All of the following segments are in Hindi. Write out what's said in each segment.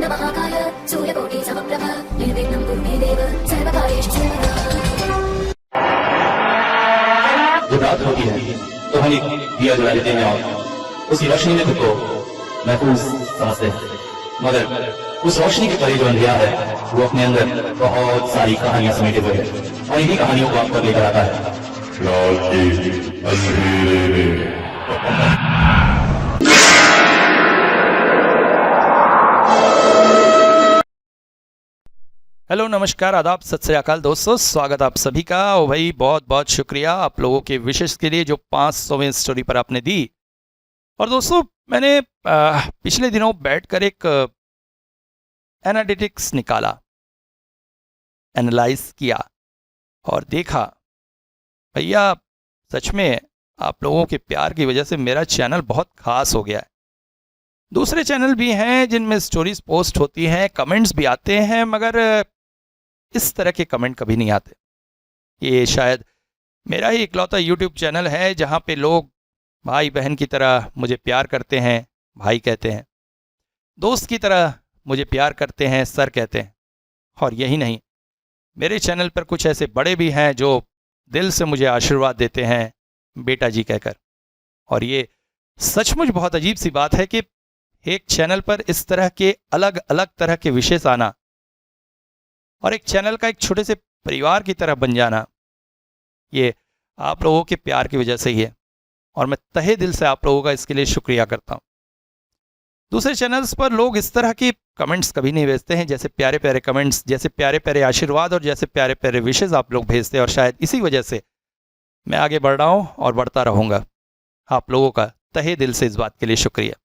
महाकाय सूर्यकोटि समप्रभ निर्विघ्नं कुरु मे देव सर्वकार्येषु सर्वदा। जब रात होती है तो हम एक दिया जला देते हैं और उसकी रोशनी में खुद को महफूज समझते हैं, मगर उस रोशनी के परे जो अंधेरा है वो अपने अंदर बहुत सारी कहानियां समेटे हुए है और इन्हीं कहानियों को आप पर लेकर आता है। हेलो, नमस्कार, आदाब, सत श्री अकाल दोस्तों, स्वागत आप सभी का। ओ भाई, बहुत बहुत शुक्रिया आप लोगों के विशेष के लिए जो 500वें स्टोरी पर आपने दी। और दोस्तों, मैंने पिछले दिनों बैठकर एक एनालिटिक्स निकाला, एनालाइज किया और देखा भैया सच में आप लोगों के प्यार की वजह से मेरा चैनल बहुत खास हो गया है। दूसरे चैनल भी हैं जिनमें स्टोरीज पोस्ट होती हैं, कमेंट्स भी आते हैं, मगर इस तरह के कमेंट कभी नहीं आते। ये शायद मेरा ही इकलौता यूट्यूब चैनल है जहाँ पे लोग भाई बहन की तरह मुझे प्यार करते हैं, भाई कहते हैं, दोस्त की तरह मुझे प्यार करते हैं, सर कहते हैं। और यही नहीं, मेरे चैनल पर कुछ ऐसे बड़े भी हैं जो दिल से मुझे आशीर्वाद देते हैं, बेटा जी कहकर। और ये सचमुच बहुत अजीब सी बात है कि एक चैनल पर इस तरह के अलग अलग तरह के विशेष आना और एक चैनल का एक छोटे से परिवार की तरह बन जाना, ये आप लोगों के प्यार की वजह से ही है। और मैं तहे दिल से आप लोगों का इसके लिए शुक्रिया करता हूँ। दूसरे चैनल्स पर लोग इस तरह की कमेंट्स कभी नहीं भेजते हैं, जैसे प्यारे प्यारे कमेंट्स, जैसे प्यारे प्यारे आशीर्वाद और जैसे प्यारे प्यारे विशेष आप लोग भेजते हैं। और शायद इसी वजह से मैं आगे बढ़ रहा हूँ और बढ़ता रहूँगा। आप लोगों का तहे दिल से इस बात के लिए शुक्रिया।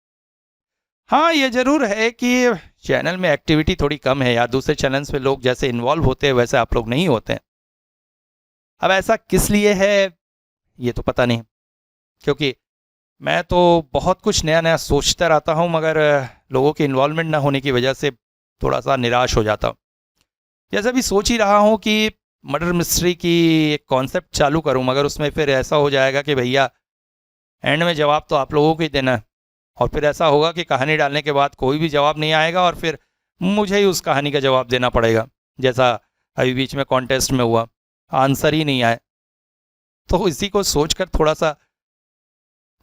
हाँ, ये ज़रूर है कि चैनल में एक्टिविटी थोड़ी कम है यार। दूसरे चैनल्स पे लोग जैसे इन्वॉल्व होते हैं वैसे आप लोग नहीं होते हैं। अब ऐसा किस लिए है ये तो पता नहीं, क्योंकि मैं तो बहुत कुछ नया नया सोचता रहता हूँ, मगर लोगों के इन्वॉल्वमेंट ना होने की वजह से थोड़ा सा निराश हो जाता हूँ। जैसे अभी सोच ही रहा हूँ कि मर्डर मिस्ट्री की एक कॉन्सेप्ट चालू करूँ, मगर उसमें फिर ऐसा हो जाएगा कि भैया एंड में जवाब तो आप लोगों को ही देना है। और फिर ऐसा होगा कि कहानी डालने के बाद कोई भी जवाब नहीं आएगा और फिर मुझे ही उस कहानी का जवाब देना पड़ेगा, जैसा अभी बीच में कॉन्टेस्ट में हुआ, आंसर ही नहीं आए। तो इसी को सोचकर थोड़ा सा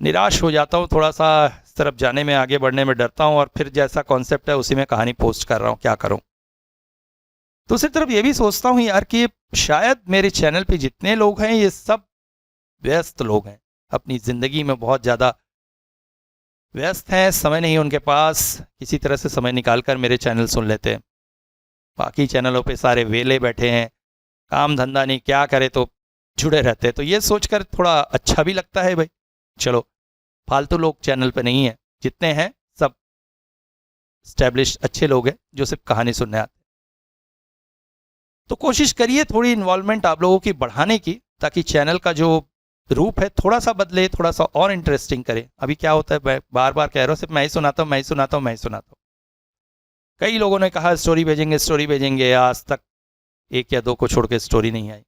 निराश हो जाता हूँ, थोड़ा सा इस तरफ जाने में, आगे बढ़ने में डरता हूँ। और फिर जैसा कॉन्सेप्ट है उसी में कहानी पोस्ट कर रहा हूँ, क्या करूँ। दूसरी तरफ ये भी सोचता हूँ यार कि शायद मेरे चैनल पे जितने लोग हैं ये सब व्यस्त लोग हैं, अपनी ज़िंदगी में बहुत ज़्यादा व्यस्त हैं, समय नहीं उनके पास, किसी तरह से समय निकालकर मेरे चैनल सुन लेते हैं। बाकी चैनलों पे सारे वेले बैठे हैं, काम धंधा नहीं, क्या करे तो जुड़े रहते हैं। तो ये सोचकर थोड़ा अच्छा भी लगता है भाई, चलो फालतू लोग चैनल पे नहीं है, जितने हैं सब स्टैब्लिश अच्छे लोग हैं जो सिर्फ कहानी सुनने आते हैं। तो कोशिश करिए थोड़ी इन्वॉल्वमेंट आप लोगों की बढ़ाने की, ताकि चैनल का जो रूप है थोड़ा सा बदले, थोड़ा सा और इंटरेस्टिंग करे। अभी क्या होता है, मैं बार बार कह रहा हूँ सिर्फ मैं ही सुनाता हूँ, मैं ही सुनाता हूँ, मैं ही सुनाता हूँ। कई लोगों ने कहा स्टोरी भेजेंगे, स्टोरी भेजेंगे, आज तक एक या दो को छोड़ के स्टोरी नहीं आई।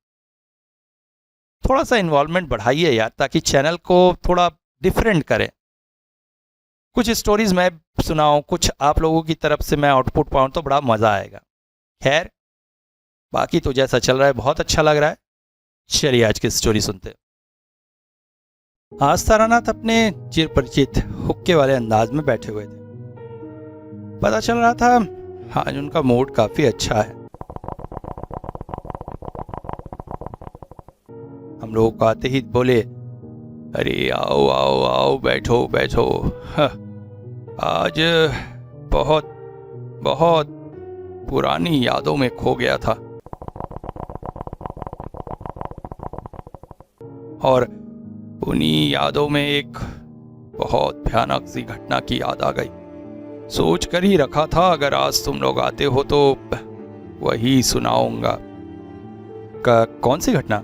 थोड़ा सा इन्वॉल्वमेंट बढ़ाइए यार, ताकि चैनल को थोड़ा डिफरेंट करें। कुछ स्टोरीज मैं सुनाऊँ, कुछ आप लोगों की तरफ से मैं आउटपुट पाऊँ तो बड़ा मज़ा आएगा। खैर, बाकी तो जैसा चल रहा है बहुत अच्छा लग रहा है। चलिए आज की स्टोरी सुनते हैं। आज तारानाथ अपने चिर परिचित हुक्के वाले अंदाज में बैठे हुए थे। पता चल रहा था आज उनका मूड काफी अच्छा है। हम लोग को आते ही बोले, अरे आओ आओ आओ, बैठो बैठो। आज बहुत बहुत पुरानी यादों में खो गया था और उन्हीं यादों में एक बहुत भयानक सी घटना की याद आ गई। सोच कर ही रखा था अगर आज तुम लोग आते हो तो वही सुनाऊंगा। कौन सी घटना?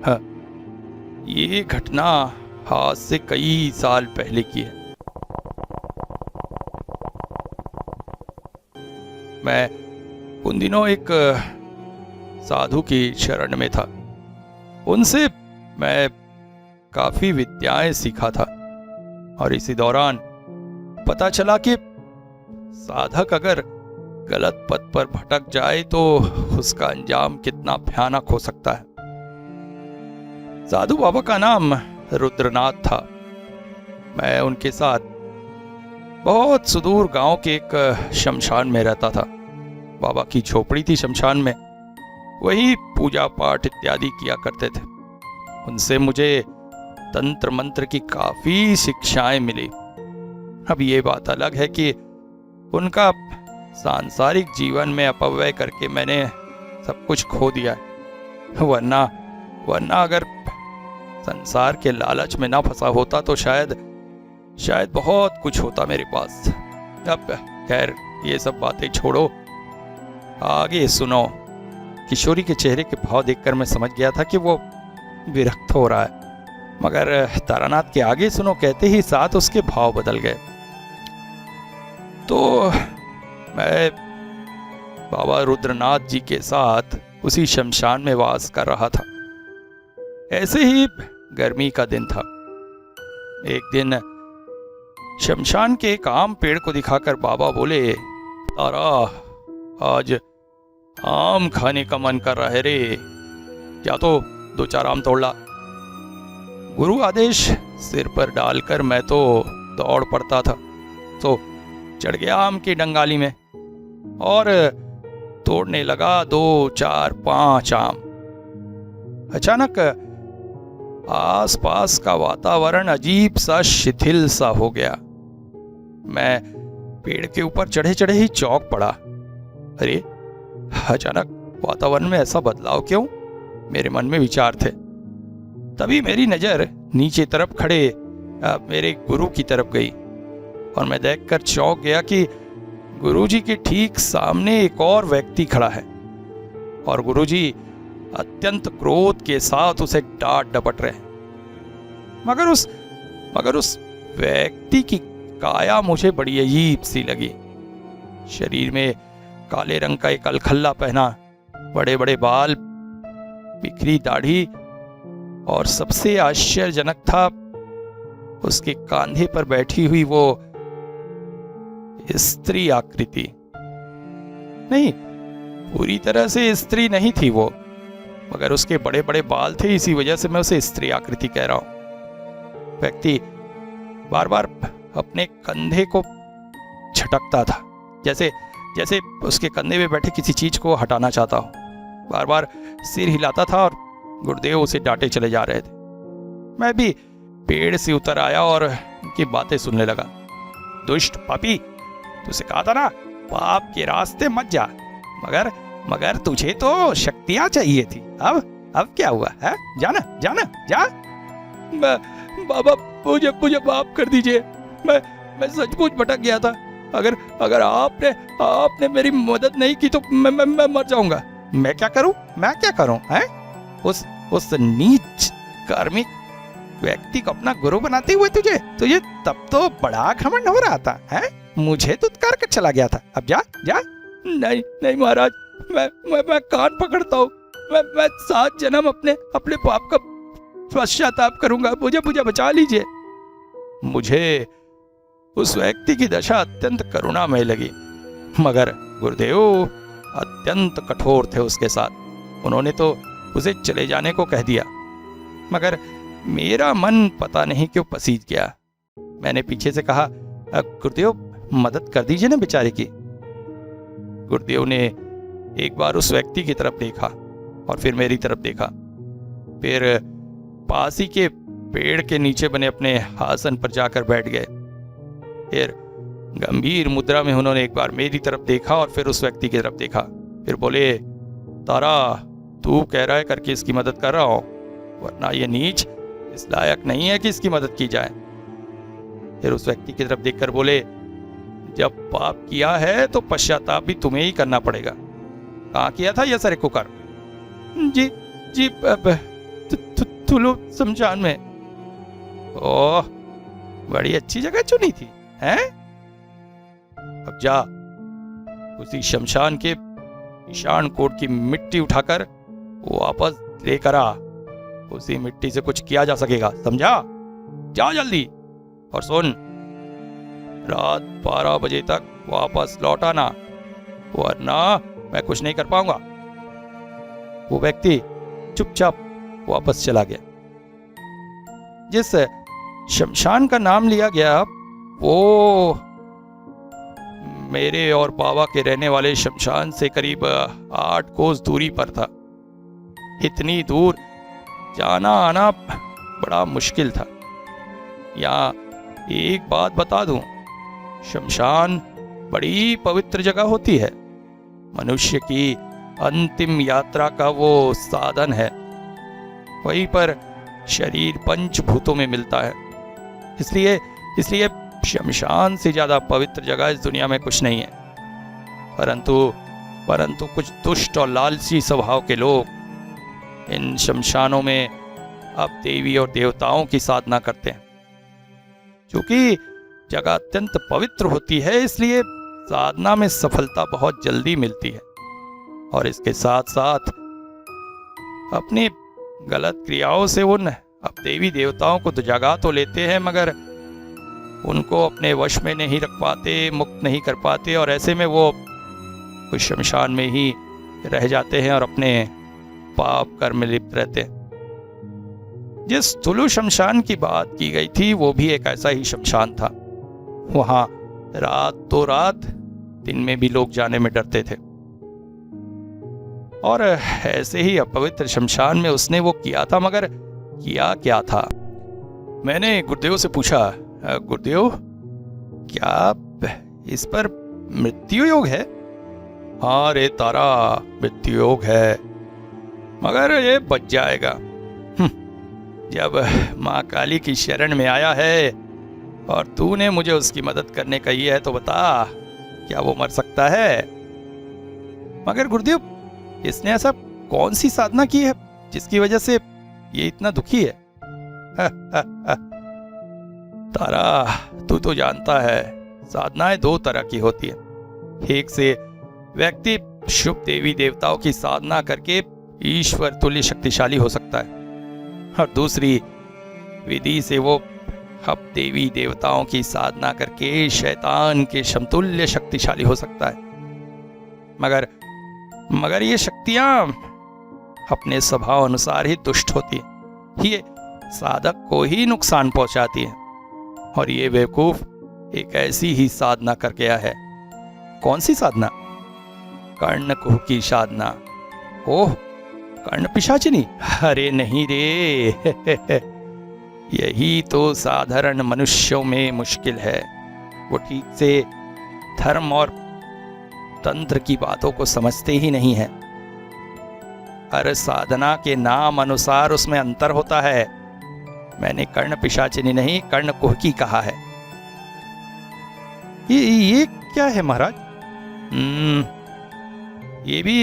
हाँ, ये घटना आज से कई साल पहले की है। मैं उन दिनों एक साधु की शरण में था। उनसे मैं काफी विद्याएं सीखा था और इसी दौरान पता चला कि साधक अगर गलत पथ पर भटक जाए तो उसका अंजाम कितना भयानक हो सकता है। साधु बाबा का नाम रुद्रनाथ था। मैं उनके साथ बहुत सुदूर गांव के एक शमशान में रहता था। बाबा की झोपड़ी थी शमशान में, वही पूजा पाठ इत्यादि किया करते थे। उनसे मुझे तंत्र मंत्र की काफी शिक्षाएं मिली। अब ये बात अलग है कि उनका सांसारिक जीवन में अपव्यय करके मैंने सब कुछ खो दिया है। वरना अगर संसार के लालच में ना फंसा होता तो शायद बहुत कुछ होता मेरे पास। अब खैर ये सब बातें छोड़ो, आगे सुनो। किशोरी के चेहरे के भाव देखकर मैं समझ गया था कि वो विरक्त हो रहा है, मगर तारानाथ के आगे सुनो कहते ही साथ उसके भाव बदल गए। तो मैं बाबा रुद्रनाथ जी के साथ उसी शमशान में वास कर रहा था। ऐसे ही गर्मी का दिन था। एक दिन शमशान के एक आम पेड़ को दिखाकर बाबा बोले, तारा आज आम खाने का मन कर रहा है रे, क्या तो 2-4 आम तोड़ ला। गुरु आदेश सिर पर डालकर मैं तो दौड़ पड़ता था, तो चढ़ गया आम की डंगाली में और तोड़ने लगा 2, 4, 5 आम। अचानक आसपास का वातावरण अजीब सा शिथिल सा हो गया। मैं पेड़ के ऊपर चढ़े चढ़े ही चौंक पड़ा। अरे अचानक वातावरण में ऐसा बदलाव क्यों? मेरे मन में विचार थे। तभी मेरी नजर नीचे तरफ खड़े मेरे गुरु की तरफ गई और मैं देखकर चौंक गया कि गुरुजी के ठीक सामने एक और व्यक्ति खड़ा है और गुरुजी अत्यंत क्रोध के साथ उसे डांट डपट रहे। मगर उस व्यक्ति की काया मुझे बड़ी अजीब सी लगी। शरीर में काले रंग का एक अलखल्ला पहना, बड़े बड़े बाल, बिखरी दाढ़ी और सबसे आश्चर्यजनक था उसके कांधे पर बैठी हुई वो स्त्री आकृति। नहीं, पूरी तरह से स्त्री नहीं थी वो, मगर उसके बड़े बड़े बाल थे, इसी वजह से मैं उसे स्त्री आकृति कह रहा हूं। व्यक्ति बार बार अपने कंधे को झटकता था, जैसे उसके कंधे में बैठे किसी चीज को हटाना चाहता हो। बार बार सिर हिलाता था और गुरुदेव उसे डांटे चले जा रहे थे। मैं भी पेड़ से उतर आया और उनकी बातें सुनने लगा। दुष्ट पापी, तुझसे कहा था ना पाप के रास्ते मत जा, मगर तुझे तो शक्तियां चाहिए थी। अब क्या हुआ है? जाना जा। बाबा मुझे माफ कर दीजिए, मैं सचमुच भटक गया था। अगर आपने मेरी मदद नहीं की तो मैं मर जाऊंगा। मैं क्या करूं हैं? उस नीच कार्मिक व्यक्ति को अपना गुरु बनाते हुए तुझे तब तो बड़ा घमंड हो रहा था, हैं? मुझे तुत्कार कर चला गया था। अब जा। नहीं महाराज, मैं कान पकड़ता हूँ। मैं 7 जन्म अपने पाप का पश्चाताप करूंगा। मुझे बचा लीजिए। मुझे उस व्यक्ति की दशा अत्यंत करुणामय लगी, मगर गुरुदेव अत्यंत कठोर थे उसके साथ। उन्होंने तो उसे चले जाने को कह दिया, मगर मेरा मन पता नहीं क्यों पसीज गया। मैंने पीछे से कहा, गुरुदेव मदद कर दीजिए ना बेचारे की। गुरुदेव ने एक बार उस व्यक्ति की तरफ देखा और फिर मेरी तरफ देखा, फिर पास ही के पेड़ के नीचे बने अपने आसन पर जाकर बैठ गए। फिर गंभीर मुद्रा में उन्होंने एक बार मेरी तरफ देखा और फिर उस व्यक्ति की तरफ देखा। फिर बोले, तारा तू कह रहा है करके इसकी मदद कर रहा हो, वरना ये नीच इस लायक नहीं है कि इसकी मदद की जाए। फिर उस व्यक्ति की तरफ देखकर बोले, जब पाप किया है तो पश्चाताप भी तुम्हें ही करना पड़ेगा। कहाँ किया था यह सारे कुकर? जी थुलु शमशान में। ओह, बड़ी अच्छी जगह चुनी थी, हैं? अब जा उसी शमशान के ईशान कोट की मिट्टी उठाकर वापस लेकर आ। उसी मिट्टी से कुछ किया जा सकेगा, समझा? जा जल्दी। और सुन, रात 12 बजे तक वापस लौट आना, वरना मैं कुछ नहीं कर पाऊंगा। वो व्यक्ति चुपचाप वापस चला गया। जिस शमशान का नाम लिया गया वो मेरे और बाबा के रहने वाले शमशान से करीब 8 कोस दूरी पर था। इतनी दूर जाना आना बड़ा मुश्किल था। यहाँ एक बात बता दूं, शमशान बड़ी पवित्र जगह होती है। मनुष्य की अंतिम यात्रा का वो साधन है। वहीं पर शरीर पंचभूतों में मिलता है। इसलिए शमशान से ज्यादा पवित्र जगह इस दुनिया में कुछ नहीं है। परंतु कुछ दुष्ट और लालची स्वभाव के लोग इन शमशानों में अब देवी और देवताओं की साधना करते हैं। क्योंकि जगह अत्यंत पवित्र होती है, इसलिए साधना में सफलता बहुत जल्दी मिलती है। और इसके साथ साथ अपनी गलत क्रियाओं से उन अब देवी देवताओं को तो जगा तो लेते हैं, मगर उनको अपने वश में नहीं रख पाते, मुक्त नहीं कर पाते, और ऐसे में वो उस शमशान में ही रह जाते हैं और अपने पाप कर्म में लिप्त रहते हैं। जिस तुलु शमशान की बात की गई थी वो भी एक ऐसा ही शमशान था। वहां रात तो रात, दिन में भी लोग जाने में डरते थे। और ऐसे ही अपवित्र शमशान में उसने वो किया था, मगर किया क्या था? मैंने गुरुदेव से पूछा, गुरुदेव क्या इस पर मृत्यु योग है? हाँ रे तारा, मृत्यु योग है, मगर ये बच जाएगा। जब माँ काली की शरण में आया है और तूने मुझे उसकी मदद करने कही है तो बता, क्या वो मर सकता है? मगर गुरुदेव, इसने ऐसा कौन सी साधना की है जिसकी वजह से ये इतना दुखी है? तारा, तू तो जानता है साधनाएं 2 तरह की होती है। एक से व्यक्ति शुभ देवी देवताओं की साधना करके ईश्वर तुल्य शक्तिशाली हो सकता है, और दूसरी विधि से वो अब देवी देवताओं की साधना करके शैतान के समतुल्य शक्तिशाली हो सकता है। मगर ये शक्तियां अपने स्वभाव अनुसार ही दुष्ट होती है। ये साधक को ही नुकसान पहुंचाती है। और ये बेवकूफ एक ऐसी ही साधना कर गया है। कौन सी साधना? कर्णकुह की साधना। ओह, कर्ण पिशाचिनी? अरे नहीं रे, यही तो साधारण मनुष्यों में मुश्किल है। वो ठीक से धर्म और तंत्र की बातों को समझते ही नहीं है। हर साधना के नाम अनुसार उसमें अंतर होता है। मैंने कर्ण पिशाचिनी नहीं, कर्णकुह की कहा है। ये क्या है महाराज? ये भी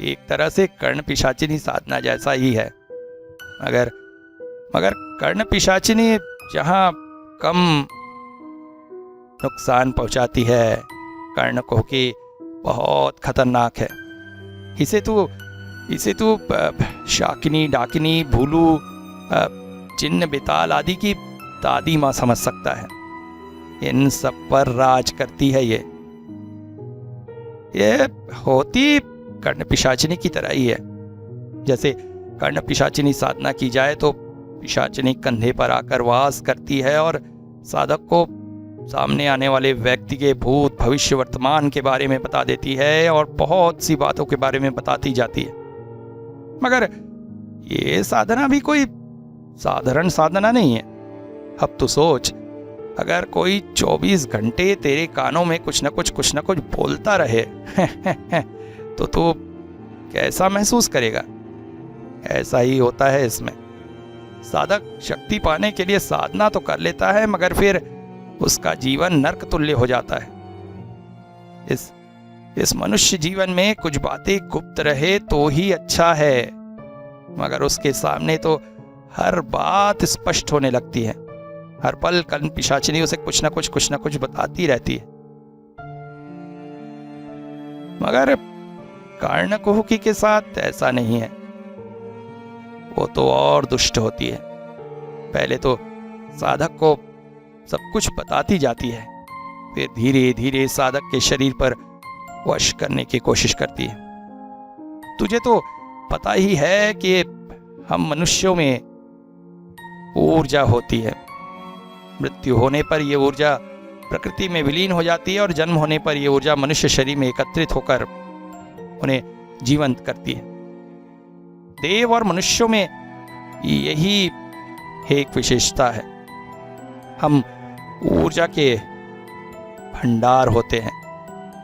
एक तरह से कर्ण पिशाचिनी साधना जैसा ही है, मगर कर्ण पिशाचिनी जहां कम नुकसान पहुंचाती है, कर्णकुह की बहुत खतरनाक है। इसे तू शाकिनी, डाकिनी, भूलू, चिन्ह, बेताल आदि की दादी माँ समझ सकता है। इन सब पर राज करती है। ये होती कर्ण पिशाचिनी की तरह ही है। जैसे कर्ण पिशाचिनी साधना की जाए तो पिशाचिनी कंधे पर आकर वास करती है और साधक को सामने आने वाले व्यक्ति के भूत, भविष्य, वर्तमान के बारे में बता देती है और बहुत सी बातों के बारे में बताती जाती है। मगर ये साधना भी कोई साधारण साधना नहीं है। अब तो सोच, अगर कोई 24 घंटे तेरे कानों में कुछ न कुछ बोलता रहे तो तू कैसा महसूस करेगा? ऐसा ही होता है इसमें। साधक शक्ति पाने के लिए साधना तो कर लेता है, मगर फिर उसका जीवन नरक तुल्य हो जाता है। इस मनुष्य जीवन में कुछ बातें गुप्त रहे तो ही अच्छा है, मगर उसके सामने तो हर बात स्पष्ट होने लगती है। हर पल कर्ण पिशाचिनी उसे कुछ न कुछ बताती रहती है। मगर कर्णकुह के साथ ऐसा नहीं है। वो तो और दुष्ट होती है। पहले तो साधक को सब कुछ बताती जाती है, फिर धीरे धीरे साधक के शरीर पर वश करने की कोशिश करती है। तुझे तो पता ही है कि हम मनुष्यों में ऊर्जा होती है। मृत्यु होने पर यह ऊर्जा प्रकृति में विलीन हो जाती है और जन्म होने पर यह ऊर्जा मनुष्य शरीर में एकत्रित होकर उन्हें जीवंत करती है। देव और मनुष्यों में यही एक विशेषता है, हम ऊर्जा के भंडार होते हैं।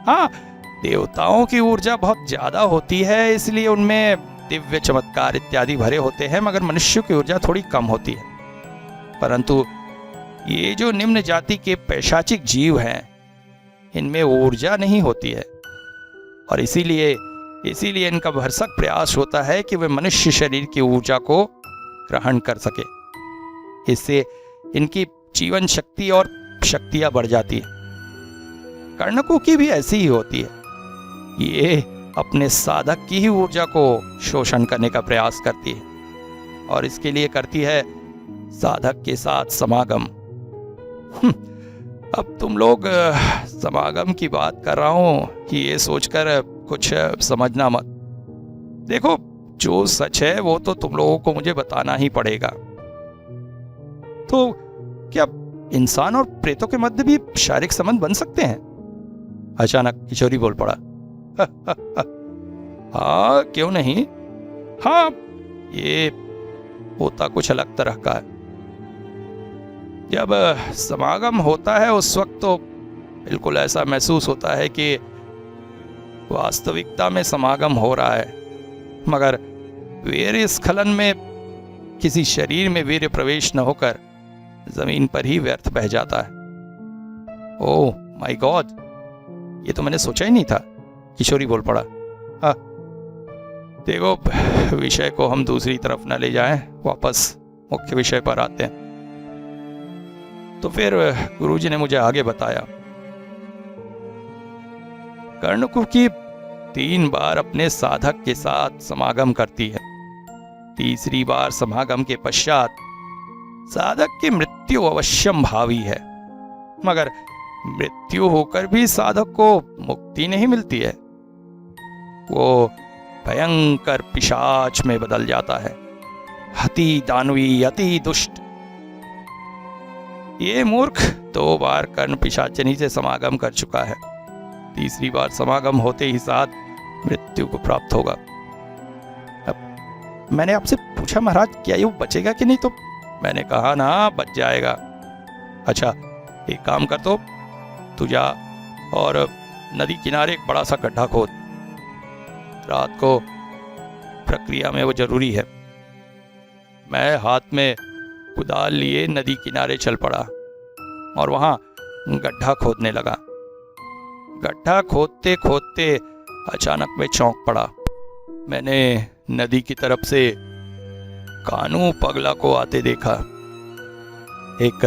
हाँ, देवताओं की ऊर्जा बहुत ज्यादा होती है, इसलिए उनमें दिव्य चमत्कार इत्यादि भरे होते हैं, मगर मनुष्य की ऊर्जा थोड़ी कम होती है। परंतु ये जो निम्न जाति के पैशाचिक जीव हैं, इनमें ऊर्जा नहीं होती है और इसीलिए इनका भरसक प्रयास होता है कि वे मनुष्य शरीर की ऊर्जा को ग्रहण कर सके। इससे इनकी जीवन शक्ति और शक्तियां बढ़ जाती है। कर्णकों की भी ऐसी ही होती है। ये अपने साधक की ही ऊर्जा को शोषण करने का प्रयास करती है और इसके लिए करती है साधक के साथ समागम। अब तुम लोग समागम की बात कर रहा हूं कि ये सोचकर कुछ समझना मत। देखो, जो सच है वो तो तुम लोगों को मुझे बताना ही पड़ेगा। तो क्या इंसान और प्रेतों के मध्य भी शारीरिक संबंध बन सकते हैं? अचानक किशोरी बोल पड़ा। हाँ, क्यों नहीं। हाँ, ये होता कुछ अलग तरह का है। जब समागम होता है उस वक्त तो बिल्कुल ऐसा महसूस होता है कि वास्तविकता में समागम हो रहा है, मगर वीर्य स्खलन में किसी शरीर में वीर्य प्रवेश न होकर जमीन पर ही व्यर्थ बह जाता है। ओह माय गॉड, ये तो मैंने सोचा ही नहीं था, किशोरी बोल पड़ा। हाँ, देखो, विषय को हम दूसरी तरफ न ले जाएं, वापस मुख्य विषय पर आते हैं। तो फिर गुरुजी ने मुझे आगे बताया, कर्णकुकी 3 बार अपने साधक के साथ समागम करती है। तीसरी बार समागम के पश्चात साधक की मृत्यु अवश्यम भावी है, मगर मृत्यु होकर भी साधक को मुक्ति नहीं मिलती है। वो भयंकर पिशाच में बदल जाता है, अति दानवी, अति दुष्ट। ये मूर्ख 2 बार कर्ण पिशाचिनी से समागम कर चुका है। तीसरी बार समागम होते ही साथ मृत्यु को प्राप्त होगा। अब मैंने आपसे पूछा, महाराज, क्या ये बचेगा कि नहीं? तो मैंने कहा ना, बच जाएगा। अच्छा, एक काम कर, तो तू जा और नदी किनारे एक बड़ा सा गड्ढा खोद। रात को प्रक्रिया में वो जरूरी है। मैं हाथ में कुदाल लिए नदी किनारे चल पड़ा और वहां गड्ढा खोदने लगा। गड्ढा खोदते खोदते अचानक मैं चौंक पड़ा। मैंने नदी की तरफ से कानू पगला को आते देखा। एक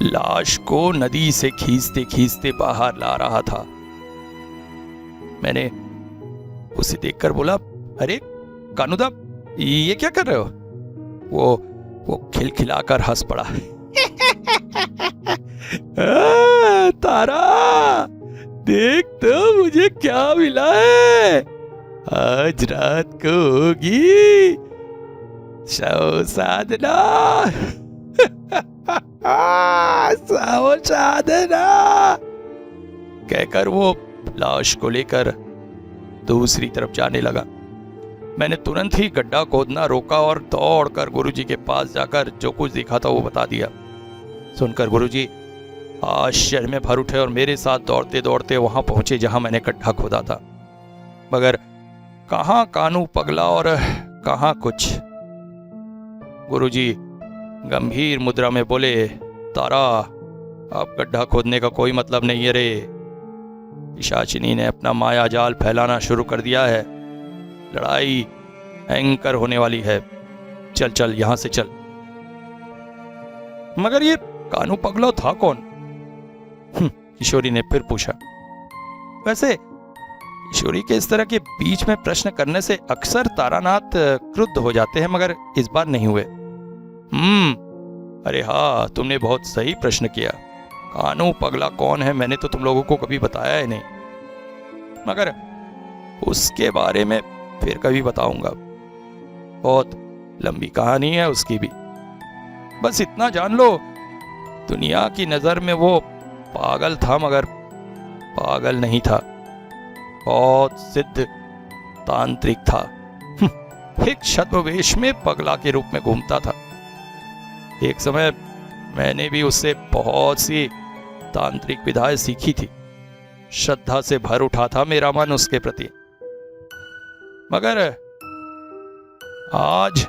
लाश को नदी से खींचते खींचते बाहर ला रहा था। मैंने उसे देखकर बोला, अरे कानूदा, ये क्या कर रहे हो? वो खिलखिलाकर हंस पड़ा। तारा, देख तो मुझे क्या मिला है। आज रात को होगी शव साधना। शव साधना कहकर वो लाश को लेकर दूसरी तरफ जाने लगा। मैंने तुरंत ही गड्ढा खोदना रोका और दौड़कर गुरुजी के पास जाकर जो कुछ देखा था वो बता दिया। सुनकर गुरुजी आश्चर्य में भर उठे और मेरे साथ दौड़ते दौड़ते वहां पहुंचे जहां मैंने गड्ढा खोदा था, मगर कहां कानू पगला और कहां कुछ। गुरुजी गंभीर मुद्रा में बोले, तारा, अब गड्ढा खोदने का कोई मतलब नहीं है रे। पिशाचिनी ने अपना माया जाल फैलाना शुरू कर दिया है। लड़ाई भयंकर होने वाली है। चल चल, यहां से चल। मगर ये कानू पगला था कौन? किशोरी ने फिर पूछा। वैसे किशोरी के इस तरह के बीच में प्रश्न करने से अक्सर तारानाथ क्रुद्ध हो जाते हैं, मगर इस बार नहीं हुए। अरे हाँ, तुमने बहुत सही प्रश्न किया। कानू पगला कौन है, मैंने तो तुम लोगों को कभी बताया ही नहीं। मगर उसके बारे में फिर कभी बताऊंगा। बहुत लंबी कहानी है उसकी भी। बस इतना जान लो, दुनिया की नजर में वो पागल था, मगर पागल नहीं था, बहुत सिद्ध तांत्रिक था। एक छद्मवेश में पगला के रूप में घूमता था। एक समय मैंने भी उससे बहुत सी तांत्रिक विधाएं सीखी थी। श्रद्धा से भर उठा था मेरा मन उसके प्रति। मगर आज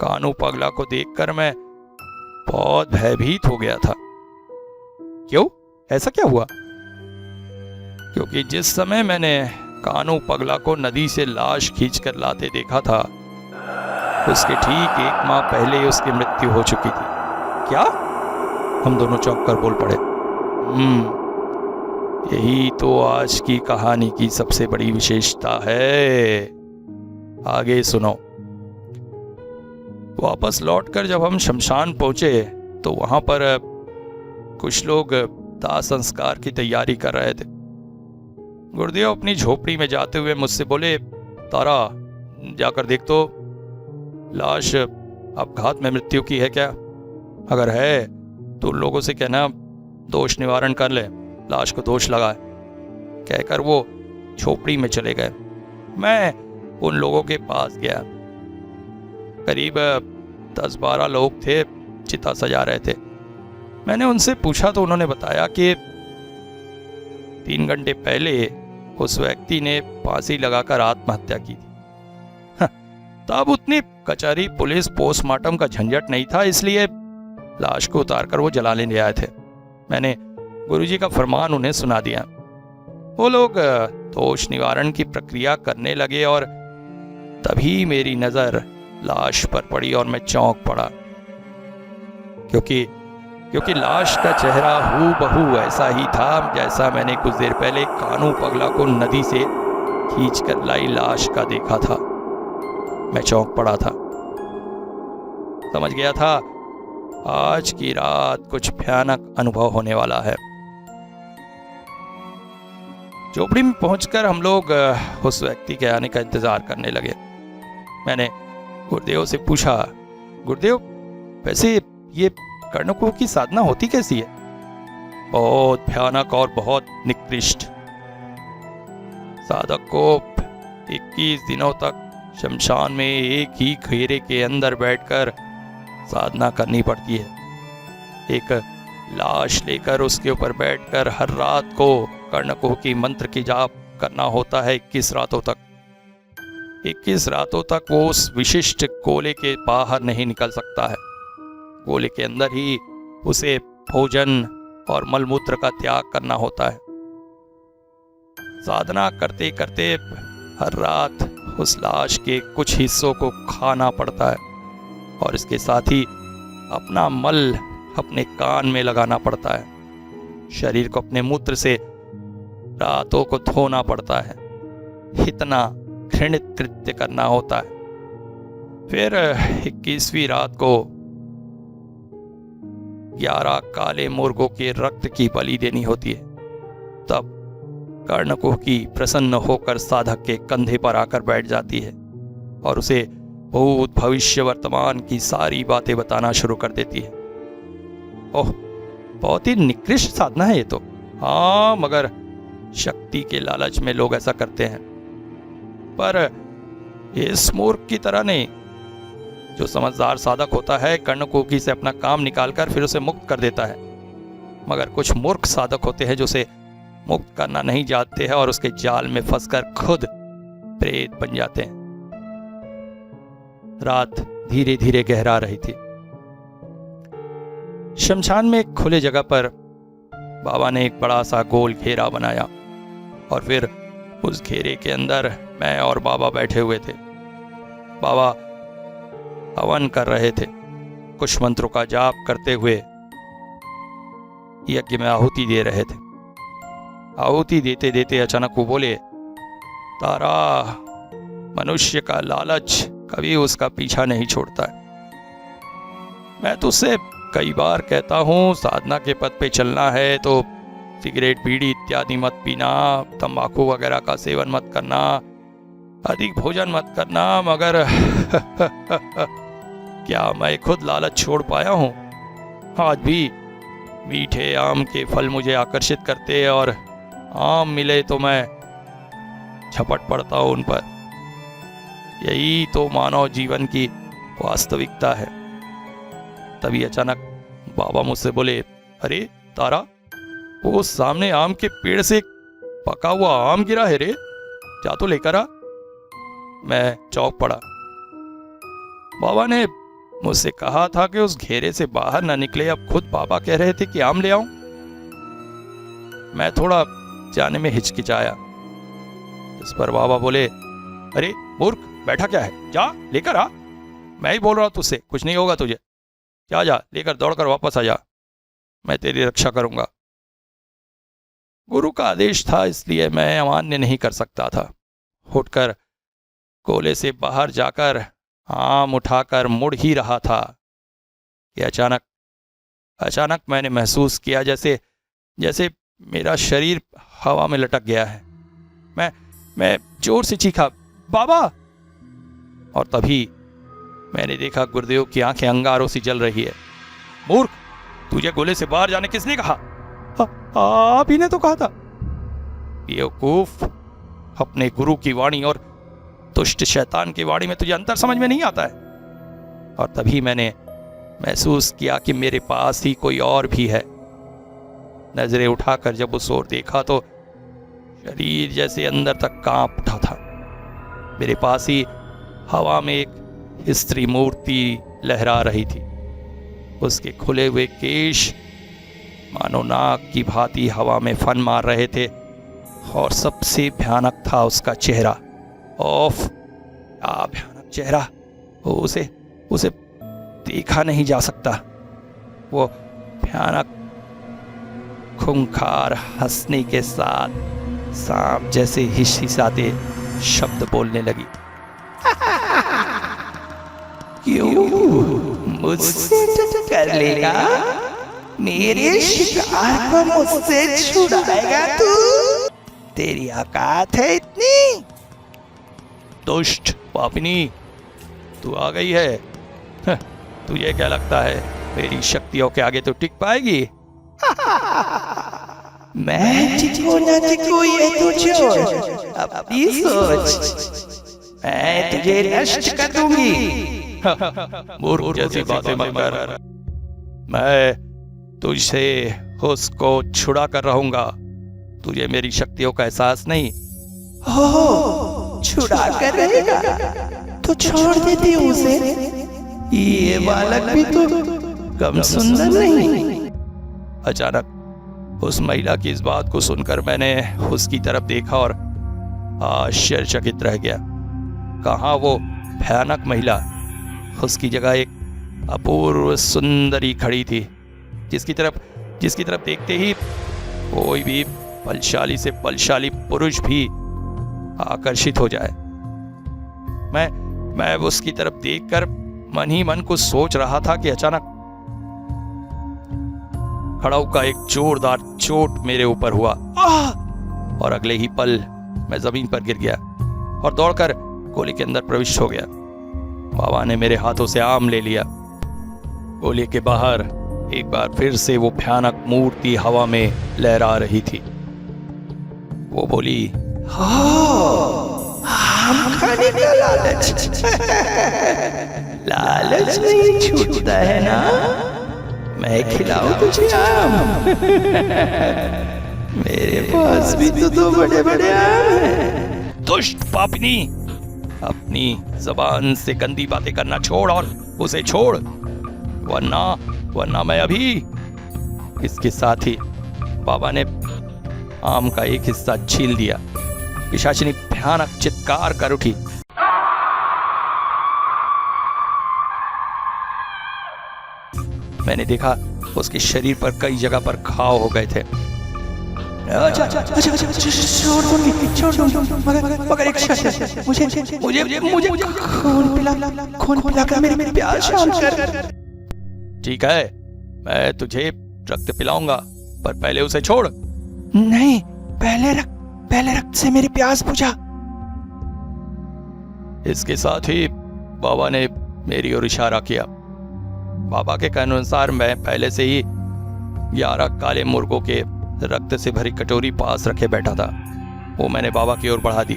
कानू पगला को देखकर मैं बहुत भयभीत हो गया था। क्यों? ऐसा क्या हुआ? क्योंकि जिस समय मैंने कानू पगला को नदी से लाश खींचकर लाते देखा था, उसके ठीक 1 माह पहले ही उसकी मृत्यु हो चुकी थी। क्या? हम दोनों चौंक कर बोल पड़े। यही तो आज की कहानी की सबसे बड़ी विशेषता है। आगे सुनो। वापस लौटकर जब हम शमशान पहुंचे तो वहां पर कुछ लोग दाह संस्कार की तैयारी कर रहे थे। गुरुदेव अपनी झोपड़ी में जाते हुए मुझसे बोले, तारा जाकर देख तो, लाश अपघात में मृत्यु की है क्या? अगर है तो लोगों से कहना दोष निवारण कर ले, लाश को दोष लगाए। कहकर वो झोपड़ी में चले गए। मैं उन लोगों के पास गया। करीब 10-12 लोग थे, चिता सजा रहे थे। मैंने उनसे पूछा तो उन्होंने बताया कि 3 घंटे पहले उस व्यक्ति ने फांसी लगाकर आत्महत्या की थी। तब उतनी कचहरी, पुलिस, पोस्टमार्टम का झंझट नहीं था, इसलिए लाश को उतारकर वो जलाने ले आए थे। मैंने गुरुजी का फरमान उन्हें सुना दिया। वो लोग दोष निवारण की प्रक्रिया करने लगे और तभी मेरी नजर लाश पर पड़ी और मैं चौंक पड़ा, क्योंकि लाश का चेहरा हूबहू ऐसा ही था जैसा मैंने कुछ देर पहले कानू पगला को नदी से खींचकर लाई लाश का देखा था। मैं चौंक पड़ा था। समझ गया था आज की रात कुछ भयानक अनुभव होने वाला है। झोपड़ी में पहुंचकर हम लोग उस व्यक्ति के आने का इंतजार करने लगे। मैंने गुरुदेव से पूछा, गुरुदेव वैसे ये कर्णकुह की साधना होती कैसी है? बहुत भयानक और बहुत निकृष्ट। साधक को 21 दिनों तक शमशान में एक ही घेरे के अंदर बैठकर साधना करनी पड़ती है। एक लाश लेकर उसके ऊपर बैठकर हर रात को कर्णकुह की मंत्र की जाप करना होता है 21 रातों तक। 21 रातों तक वो उस विशिष्ट गोले के बाहर नहीं निकल सकता है। गोले के अंदर ही उसे भोजन और मलमूत्र का त्याग करना होता है। साधना करते करते हर रात उस लाश के कुछ हिस्सों को खाना पड़ता है और इसके साथ ही अपना मल अपने कान में लगाना पड़ता है। शरीर को अपने मूत्र से रातों को धोना पड़ता है। इतना घृणित कृत्य करना होता है। फिर 21वीं रात को 11 काले मुर्गों के रक्त की बलि देनी होती है। तब कर्णकुह की प्रसन्न होकर साधक के कंधे पर आकर बैठ जाती है और उसे भूत भविष्य वर्तमान की सारी बातें बताना शुरू कर देती है। ओह, बहुत ही निकृष्ट साधना है ये तो। हाँ, मगर शक्ति के लालच में लोग ऐसा करते हैं, पर इस मूर्ख की तरह नहीं। जो समझदार साधक होता है कर्णकुकी से अपना काम निकालकर फिर उसे मुक्त कर देता है, मगर कुछ मूर्ख साधक होते हैं जो उसे मुक्त करना नहीं जानते हैं और उसके जाल में फंसकर खुद प्रेत बन जाते हैं। रात धीरे धीरे गहरा रही थी। शमशान में एक खुले जगह पर बाबा ने एक बड़ा सा गोल घेरा बनाया और फिर उस घेरे के अंदर मैं और बाबा बैठे हुए थे। बाबा हवन कर रहे थे, कुछ मंत्रों का जाप करते हुए यज्ञ में आहुति दे रहे थे। आहुति देते देते अचानक वो बोले, तारा, मनुष्य का लालच कभी उसका पीछा नहीं छोड़ता है। मैं तुझसे कई बार कहता हूं साधना के पथ पे चलना है तो सिगरेट बीड़ी इत्यादि मत पीना, तंबाकू वगैरह का सेवन मत करना, अधिक भोजन मत करना, मगर क्या मैं खुद लालच छोड़ पाया हूँ? आज भी मीठे आम के फल मुझे आकर्षित करते और आम मिले तो मैं झपट पड़ता हूँ उन पर। यही तो मानव जीवन की वास्तविकता है। तभी अचानक बाबा मुझसे बोले, अरे तारा, वो सामने आम के पेड़ से एक पका हुआ आम गिरा है रे, जा तो लेकर आ। मैं चौंक पड़ा। बाबा ने मुझसे कहा था कि उस घेरे से बाहर न निकले, अब खुद बाबा कह रहे थे कि आम ले आऊं। मैं थोड़ा जाने में हिचकिचाया। इस पर बाबा बोले, अरे मूर्ख, बैठा क्या है, जा लेकर आ। मैं ही बोल रहा हूं तुझसे, कुछ नहीं होगा तुझे, जा लेकर दौड़कर वापस आ जा, मैं तेरी रक्षा करूंगा। गुरु का आदेश था, इसलिए मैं अमान्य नहीं कर सकता था। उठकर कोले से बाहर जाकर आम उठाकर मुड़ ही रहा था कि अचानक मैंने महसूस किया जैसे मेरा शरीर हवा में लटक गया है। मैं जोर से चीखा, बाबा! और तभी मैंने देखा गुरुदेव की आंखें अंगारों से जल रही है। मूर्ख, तुझे गोले से बाहर जाने किसने कहा? आप ही ने तो कहा था। बेवकूफ, अपने गुरु की वाणी और दुष्ट शैतान की वाणी में तुझे अंतर समझ में नहीं आता है। और तभी मैंने महसूस किया कि मेरे पास ही कोई और भी है। नजरें उठाकर जब उस ओर देखा तो शरीर जैसे अंदर तक कांप उठा था। मेरे पास ही हवा में एक स्त्री मूर्ति लहरा रही थी। उसके खुले हुए केश मानो नाग की भांति हवा में फन मार रहे थे, और सबसे भयानक था उसका चेहरा। ओफ, क्या भयानक चेहरा! उसे देखा नहीं जा सकता। वो भयानक खूंखार हंसने के साथ सांप जैसे हिसहिसाते शब्द बोलने लगी। क्यों मुझसे टक्कर लेगा? मेरे शिकार को मुझसे छुड़ाएगा तू? तेरी औकात है इतनी? दुष्ट पापिनी, तू आ गई है। तुझे क्या लगता है मेरी शक्तियों के आगे तो टिक पाएगी? मैं टिकूं ना टिकूं ये तू छोड़, अब भी सोच, मैं तुझे नष्ट कर दूंगी। मूर्ख जैसी बातें मत कर। मैं तुझसे उसको छुड़ा कर रहूंगा। तुझे मेरी शक्तियों का एहसास नहीं? हो, छुड़ा कर रहेगा तो छोड़ देती हूँ उसे। ये बालक भी तो कम सुंदर नहीं। अचानक उस महिला की इस बात को सुनकर मैंने उसकी तरफ देखा और आश्चर्यचकित रह गया। कहाँ वो भयानक महिला, उसकी जगह एक अपूर्व सुंदरी खड़ी थी, जिसकी तरफ देखते ही कोई भी बलशाली से बलशाली पुरुष भी आकर्षित हो जाए। मैं उसकी तरफ देखकर मन ही मन को सोच रहा था कि अचानक खड़ाऊ का एक जोरदार चोट मेरे ऊपर हुआ और अगले ही पल मैं जमीन पर गिर गया और दौड़कर गोले के अंदर प्रविष्ट हो गया। बाबा ने मेरे हाथों से आम ले लिया। गोले के बाहर एक बार फिर से वो भयानक मूर्ति हवा में लहरा रही थी। वो बोली, आम खाने का लालच लालच नहीं छूटता है ना? मैं खिलाऊं तुझे आम? मेरे पास भी तो दो बड़े बड़े आम हैं। दुष्ट पापिनी, अपनी जबान से गंदी बातें करना छोड़ और उसे छोड़, वरना मैं अभी। इसके साथ ही बाबा ने आम का एक हिस्सा छील दिया। पिशाचिनी भयानक चित्कार कर उठी। मैंने देखा उसके शरीर पर कई जगह पर घाव हो गए थे। मगर एक शर्त, मुझे खून पिलाकर मेरी प्यास शांत कर। ठीक है, मैं तुझे रक्त पिलाऊंगा, पर पहले उसे छोड़। नहीं, पहले रक्त से मेरी प्यास बुझा। इसके साथ ही बाबा ने मेरी ओर इशारा किया। बाबा के कहने अनुसार मैं पहले से ही 11 काले मुर्गों के रक्त से भरी कटोरी पास रखे बैठा था। वो मैंने बाबा की ओर बढ़ा दी।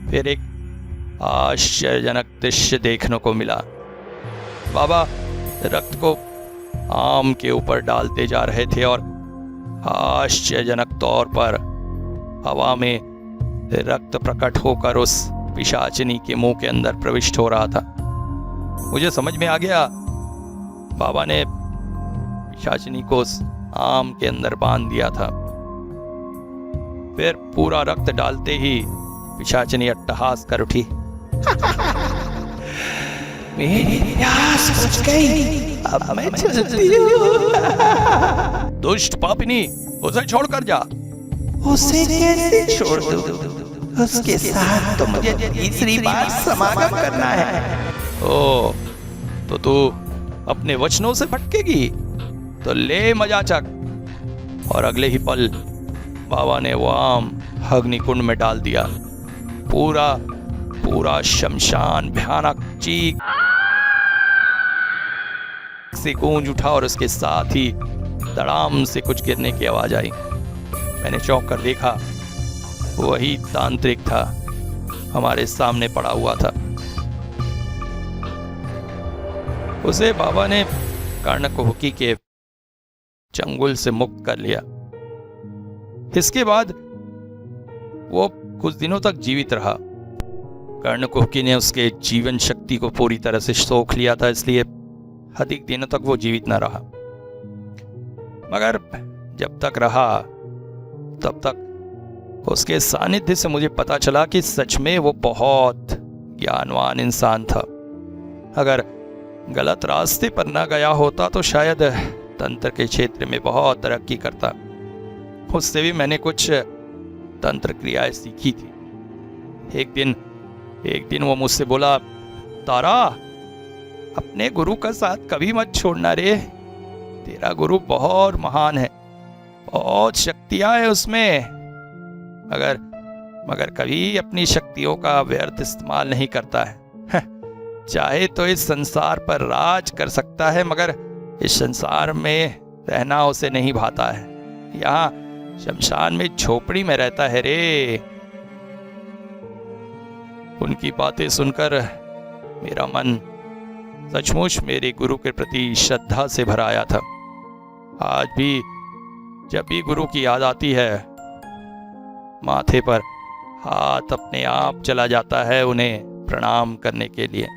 फिर एक आश्चर्यजनक दृश्य देखने को मिला। बाबा रक्त को आम के ऊपर डालते जा रहे थे और आश्चर्यजनक तौर पर हवा में रक्त प्रकट होकर उस पिशाचिनी के मुंह के अंदर प्रविष्ट हो रहा था। मुझे समझ में आ गया, बाबा ने पिशाचिनी को उस आम के अंदर बांध दिया था। फिर पूरा रक्त डालते ही पिशाचिनी अट्टहास कर उठी। मेरी प्यास बुझ गई, अब मैं चलती हूँ। दुष्ट पापिनी, उसे छोड़कर जा। उसे कैसे छोड़ दूं? उसके साथ तो मुझे तीसरी बार समागम करना है। ओ, तो तू अपने वचनों से भटकेगी? तो ले मजा चक। और अगले ही पल बाबा ने वो आम अग्निकुंड में डाल दिया। पूरा शमशान भयानक चीख से गूंज उठा और उसके साथ ही धड़ाम से कुछ गिरने की आवाज आई। मैंने चौंक कर देखा, वही तांत्रिक था, हमारे सामने पड़ा हुआ था। उसे बाबा ने कर्णकुहकी के चंगुल से मुक्त कर लिया। इसके बाद वो कुछ दिनों तक जीवित रहा। कर्णकुहकी ने उसके जीवन शक्ति को पूरी तरह से सोख लिया था, इसलिए अधिक दिनों तक वो जीवित न रहा। मगर जब तक रहा तब तक उसके सानिध्य से मुझे पता चला कि सच में वो बहुत ज्ञानवान इंसान था। अगर गलत रास्ते पर न गया होता तो शायद तंत्र के क्षेत्र में बहुत तरक्की करता। उससे भी मैंने कुछ तंत्र क्रियाएं सीखी थी। एक दिन वो मुझसे बोला, तारा, अपने गुरु का साथ कभी मत छोड़ना रे। तेरा गुरु बहुत महान है, बहुत शक्तियां है उसमें, मगर कभी अपनी शक्तियों का व्यर्थ इस्तेमाल नहीं करता है। चाहे तो इस संसार पर राज कर सकता है, मगर इस संसार में रहना उसे नहीं भाता है। यहाँ शमशान में झोपड़ी में रहता है रे। उनकी बातें सुनकर मेरा मन सचमुच मेरे गुरु के प्रति श्रद्धा से भरा आया था। आज भी जब भी गुरु की याद आती है, माथे पर हाथ अपने आप चला जाता है उन्हें प्रणाम करने के लिए।